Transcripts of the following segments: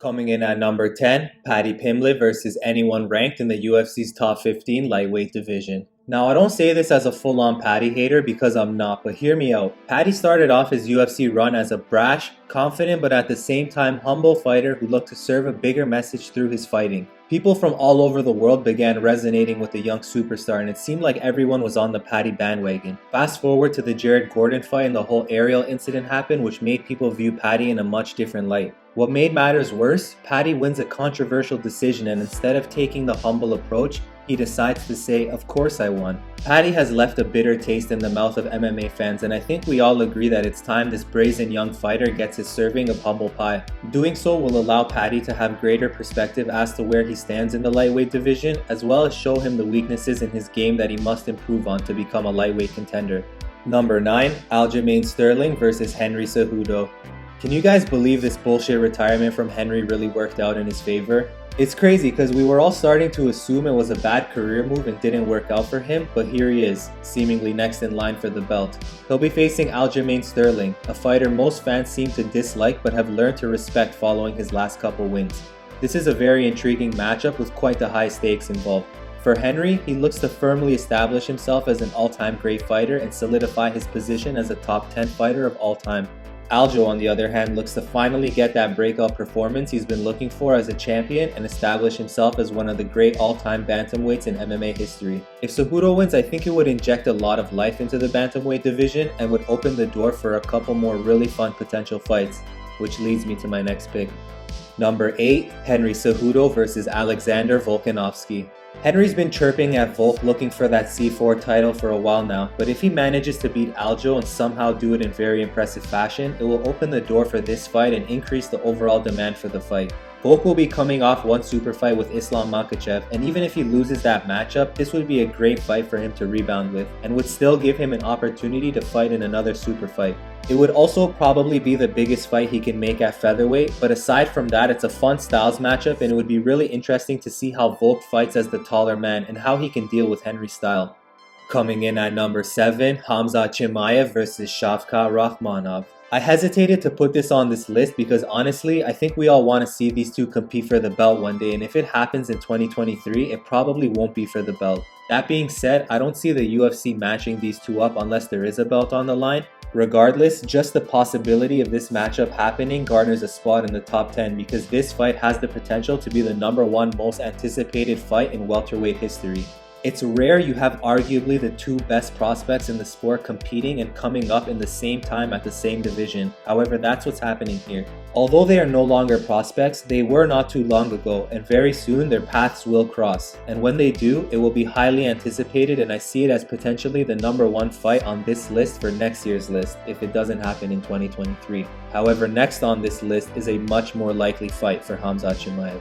Coming in at number 10, Paddy Pimblett versus anyone ranked in the UFC's top 15 lightweight division. Now, I don't say this as a full-on Paddy hater because I'm not, but hear me out. Paddy started off his UFC run as a brash, confident, but at the same time humble fighter who looked to serve a bigger message through his fighting. People from all over the world began resonating with the young superstar, and it seemed like everyone was on the Paddy bandwagon. Fast forward to the Jared Gordon fight and the whole Ariel incident happened, which made people view Paddy in a much different light. What made matters worse, Paddy wins a controversial decision, and instead of taking the humble approach, he decides to say, "Of course I won." Paddy has left a bitter taste in the mouth of MMA fans, and I think we all agree that it's time this brazen young fighter gets his serving of humble pie. Doing so will allow Paddy to have greater perspective as to where he stands in the lightweight division, as well as show him the weaknesses in his game that he must improve on to become a lightweight contender. Number 9, Aljamain Sterling versus Henry Cejudo. Can you guys believe this bullshit retirement from Henry really worked out in his favor? It's crazy because we were all starting to assume it was a bad career move and didn't work out for him, but here he is, seemingly next in line for the belt. He'll be facing Aljamain Sterling, a fighter most fans seem to dislike but have learned to respect following his last couple wins. This is a very intriguing matchup with quite the high stakes involved. For Henry, he looks to firmly establish himself as an all-time great fighter and solidify his position as a top 10 fighter of all time. Aljo, on the other hand, looks to finally get that breakout performance he's been looking for as a champion and establish himself as one of the great all-time bantamweights in MMA history. If Cejudo wins, I think it would inject a lot of life into the bantamweight division and would open the door for a couple more really fun potential fights, which leads me to my next pick. Number 8, Henry Cejudo versus Alexander Volkanovski. Henry's been chirping at Volk looking for that C4 title for a while now, but if he manages to beat Aljo and somehow do it in very impressive fashion, it will open the door for this fight and increase the overall demand for the fight. Volk will be coming off one super fight with Islam Makhachev, and even if he loses that matchup, this would be a great fight for him to rebound with, and would still give him an opportunity to fight in another super fight. It would also probably be the biggest fight he can make at featherweight, but aside from that, it's a fun styles matchup, and it would be really interesting to see how Volk fights as the taller man and how he can deal with Henry's style. Coming in at number 7, Khamzat Chimaev versus Shavkat Rakhmonov. I hesitated to put this on this list because honestly, I think we all want to see these two compete for the belt one day, and if it happens in 2023, it probably won't be for the belt. That being said, I don't see the UFC matching these two up unless there is a belt on the line. Regardless, just the possibility of this matchup happening garners a spot in the top 10 because this fight has the potential to be the number 1 most anticipated fight in welterweight history. It's rare you have arguably the two best prospects in the sport competing and coming up in the same time at the same division. However, that's what's happening here. Although they are no longer prospects, they were not too long ago, and very soon their paths will cross. And when they do, it will be highly anticipated, and I see it as potentially the number 1 fight on this list for next year's list if it doesn't happen in 2023. However, next on this list is a much more likely fight for Khamzat Chimaev.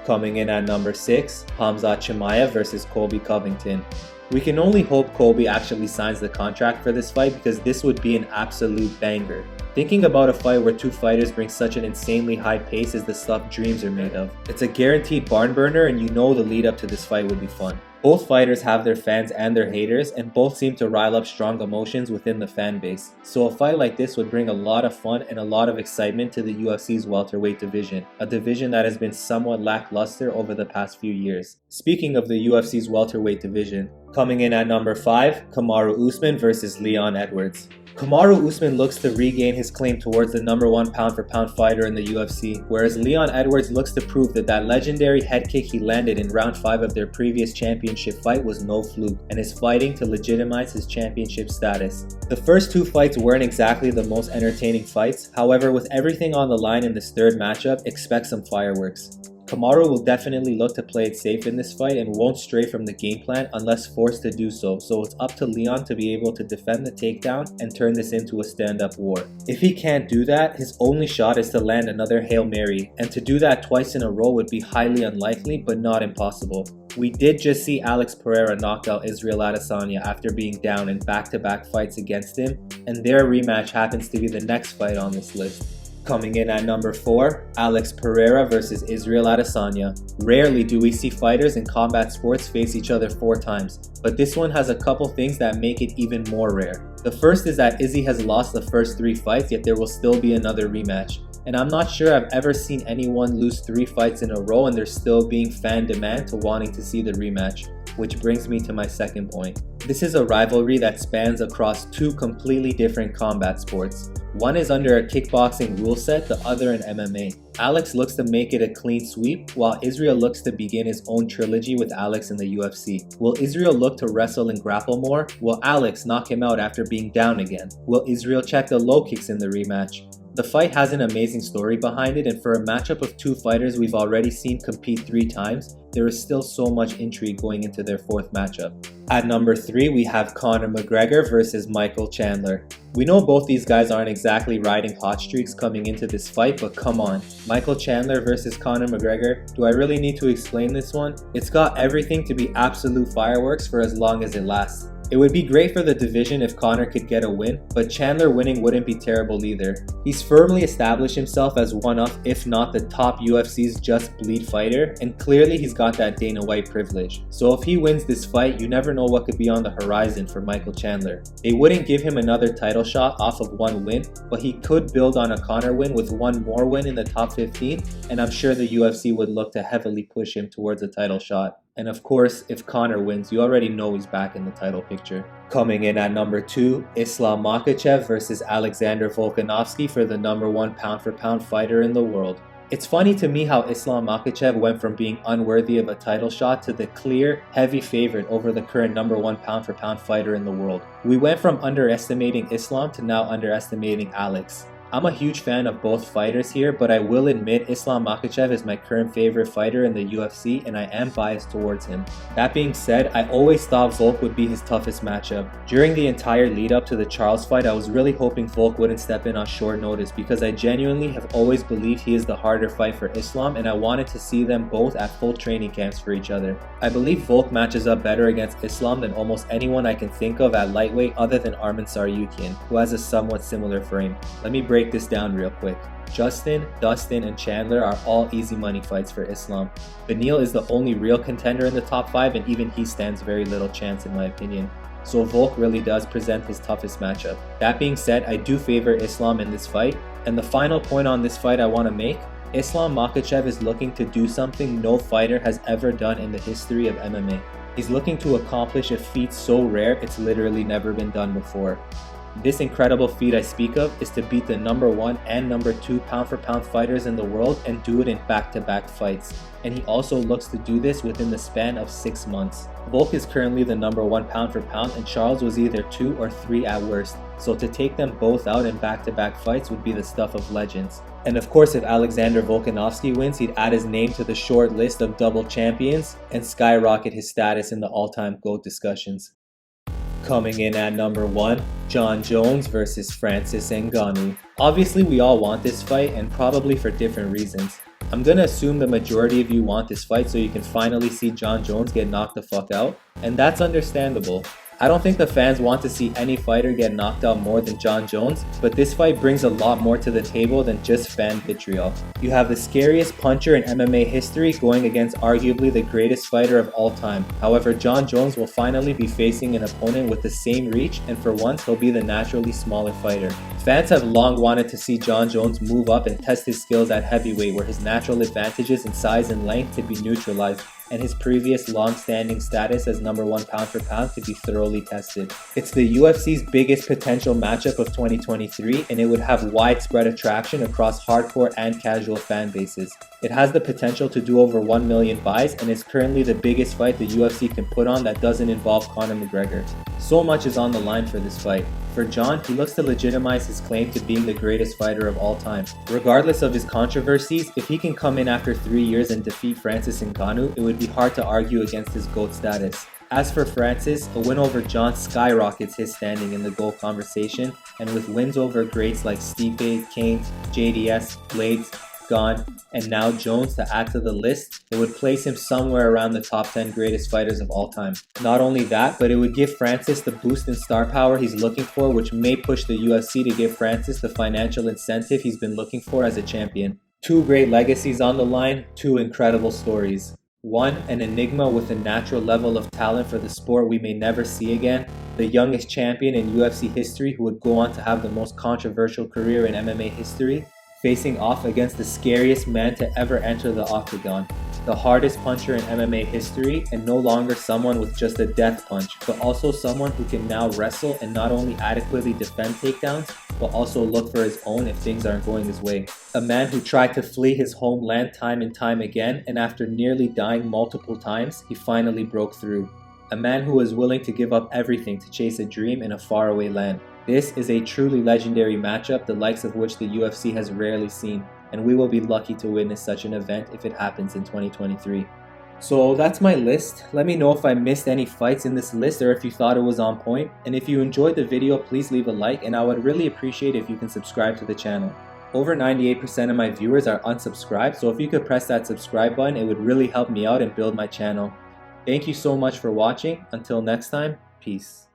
Coming in at number 6, Khamzat Chimaev versus Colby Covington. We can only hope Colby actually signs the contract for this fight because this would be an absolute banger. Thinking about a fight where two fighters bring such an insanely high pace is the stuff dreams are made of. It's a guaranteed barn burner, and you know the lead up to this fight would be fun. Both fighters have their fans and their haters, and both seem to rile up strong emotions within the fan base. So a fight like this would bring a lot of fun and a lot of excitement to the UFC's welterweight division, a division that has been somewhat lackluster over the past few years. Speaking of the UFC's welterweight division, coming in at number 5, Kamaru Usman versus Leon Edwards. Kamaru Usman looks to regain his claim towards the number 1 pound-for-pound fighter in the UFC, whereas Leon Edwards looks to prove that that legendary head kick he landed in round 5 of their previous championship fight was no fluke, and is fighting to legitimize his championship status. The first 2 fights weren't exactly the most entertaining fights, however, with everything on the line in this third matchup, expect some fireworks. Kamaru will definitely look to play it safe in this fight and won't stray from the game plan unless forced to do so it's up to Leon to be able to defend the takedown and turn this into a stand-up war. If he can't do that, his only shot is to land another Hail Mary, and to do that twice in a row would be highly unlikely but not impossible. We did just see Alex Pereira knock out Israel Adesanya after being down in back-to-back fights against him, and their rematch happens to be the next fight on this list. Coming in at number 4, Alex Pereira versus Israel Adesanya. Rarely do we see fighters in combat sports face each other 4 times, but this one has a couple things that make it even more rare. The first is that Izzy has lost the first 3 fights, yet there will still be another rematch. and I'm not sure I've ever seen anyone lose 3 fights in a row and there's still being fan demand to wanting to see the rematch. Which brings me to my second point. This is a rivalry that spans across 2 completely different combat sports. One is under a kickboxing rule set, the other an MMA. Alex looks to make it a clean sweep, while Israel looks to begin his own trilogy with Alex in the UFC. Will Israel look to wrestle and grapple more? Will Alex knock him out after being down again? Will Israel check the low kicks in the rematch? The fight has an amazing story behind it, and for a matchup of 2 fighters we've already seen compete 3 times, there is still so much intrigue going into their 4th matchup. At number 3, we have Conor McGregor versus Michael Chandler. We know both these guys aren't exactly riding hot streaks coming into this fight, but come on. Michael Chandler versus Conor McGregor, do I really need to explain this one? It's got everything to be absolute fireworks for as long as it lasts. It would be great for the division if Conor could get a win, but Chandler winning wouldn't be terrible either. He's firmly established himself as one of, if not the top UFC's just bleed fighter, and clearly he's got that Dana White privilege. So if he wins this fight, you never know what could be on the horizon for Michael Chandler. They wouldn't give him another title shot off of 1 win, but he could build on a Conor win with 1 more win in the top 15, and I'm sure the UFC would look to heavily push him towards a title shot. And of course, if Conor wins, you already know he's back in the title picture. Coming in at number 2, Islam Makhachev versus Alexander Volkanovski for the number 1 pound-for-pound fighter in the world. It's funny to me how Islam Makhachev went from being unworthy of a title shot to the clear, heavy favorite over the current number 1 pound-for-pound fighter in the world. We went from underestimating Islam to now underestimating Alex. I'm a huge fan of both fighters here, but I will admit Islam Makhachev is my current favorite fighter in the UFC, and I am biased towards him. That being said, I always thought Volk would be his toughest matchup. During the entire lead up to the Charles fight, I was really hoping Volk wouldn't step in on short notice because I genuinely have always believed he is the harder fight for Islam, and I wanted to see them both at full training camps for each other. I believe Volk matches up better against Islam than almost anyone I can think of at lightweight other than Arman Tsarukyan, who has a somewhat similar frame. Let me break this down real quick. Justin, Dustin, and Chandler are all easy money fights for Islam. Beneil is the only real contender in the top 5, and even he stands very little chance in my opinion. So Volk really does present his toughest matchup. That being said, I do favor Islam in this fight. And the final point on this fight I want to make, Islam Makhachev is looking to do something no fighter has ever done in the history of MMA. He's looking to accomplish a feat so rare it's literally never been done before. This incredible feat I speak of is to beat the number 1 and number 2 pound-for-pound fighters in the world and do it in back-to-back fights. And he also looks to do this within the span of 6 months. Volk is currently the number 1 pound-for-pound, and Charles was either 2 or 3 at worst. So to take them both out in back-to-back fights would be the stuff of legends. And of course, if Alexander Volkanovski wins, he'd add his name to the short list of double champions and skyrocket his status in the all-time GOAT discussions. Coming in at number 1, Jon Jones versus Francis Ngannou. Obviously, we all want this fight, and probably for different reasons. I'm gonna assume the majority of you want this fight so you can finally see Jon Jones get knocked the fuck out, and that's understandable. I don't think the fans want to see any fighter get knocked out more than Jon Jones, but this fight brings a lot more to the table than just fan vitriol. You have the scariest puncher in MMA history going against arguably the greatest fighter of all time. However, Jon Jones will finally be facing an opponent with the same reach, and for once he'll be the naturally smaller fighter. Fans have long wanted to see Jon Jones move up and test his skills at heavyweight, where his natural advantages in size and length could be neutralized, and his previous long-standing status as number 1 pound-for-pound could be thoroughly tested. It's the UFC's biggest potential matchup of 2023, and it would have widespread attraction across hardcore and casual fan bases. It has the potential to do over 1 million buys, and is currently the biggest fight the UFC can put on that doesn't involve Conor McGregor. So much is on the line for this fight. For Jon, he looks to legitimize his claim to being the greatest fighter of all time. Regardless of his controversies, if he can come in after 3 years and defeat Francis Ngannou, it would be hard to argue against his GOAT status. As for Francis, a win over Jon skyrockets his standing in the GOAT conversation, and with wins over greats like Stipe, Kane, JDS, Blades, Gane, and now Jones to add to the list, it would place him somewhere around the top 10 greatest fighters of all time. Not only that, but it would give Francis the boost in star power he's looking for, which may push the UFC to give Francis the financial incentive he's been looking for as a champion. 2 great legacies on the line, 2 incredible stories. One, an enigma with a natural level of talent for the sport we may never see again, the youngest champion in UFC history who would go on to have the most controversial career in MMA history. facing off against the scariest man to ever enter the octagon, the hardest puncher in MMA history, and no longer someone with just a death punch, but also someone who can now wrestle and not only adequately defend takedowns, but also look for his own if things aren't going his way. A man who tried to flee his homeland time and time again, and after nearly dying multiple times, he finally broke through. A man who was willing to give up everything to chase a dream in a faraway land. This is a truly legendary matchup, the likes of which the UFC has rarely seen, and we will be lucky to witness such an event if it happens in 2023. So that's my list. Let me know if I missed any fights in this list or if you thought it was on point. And if you enjoyed the video, please leave a like, and I would really appreciate if you can subscribe to the channel. Over 98% of my viewers are unsubscribed, so if you could press that subscribe button, it would really help me out and build my channel. Thank you so much for watching. Until next time, peace.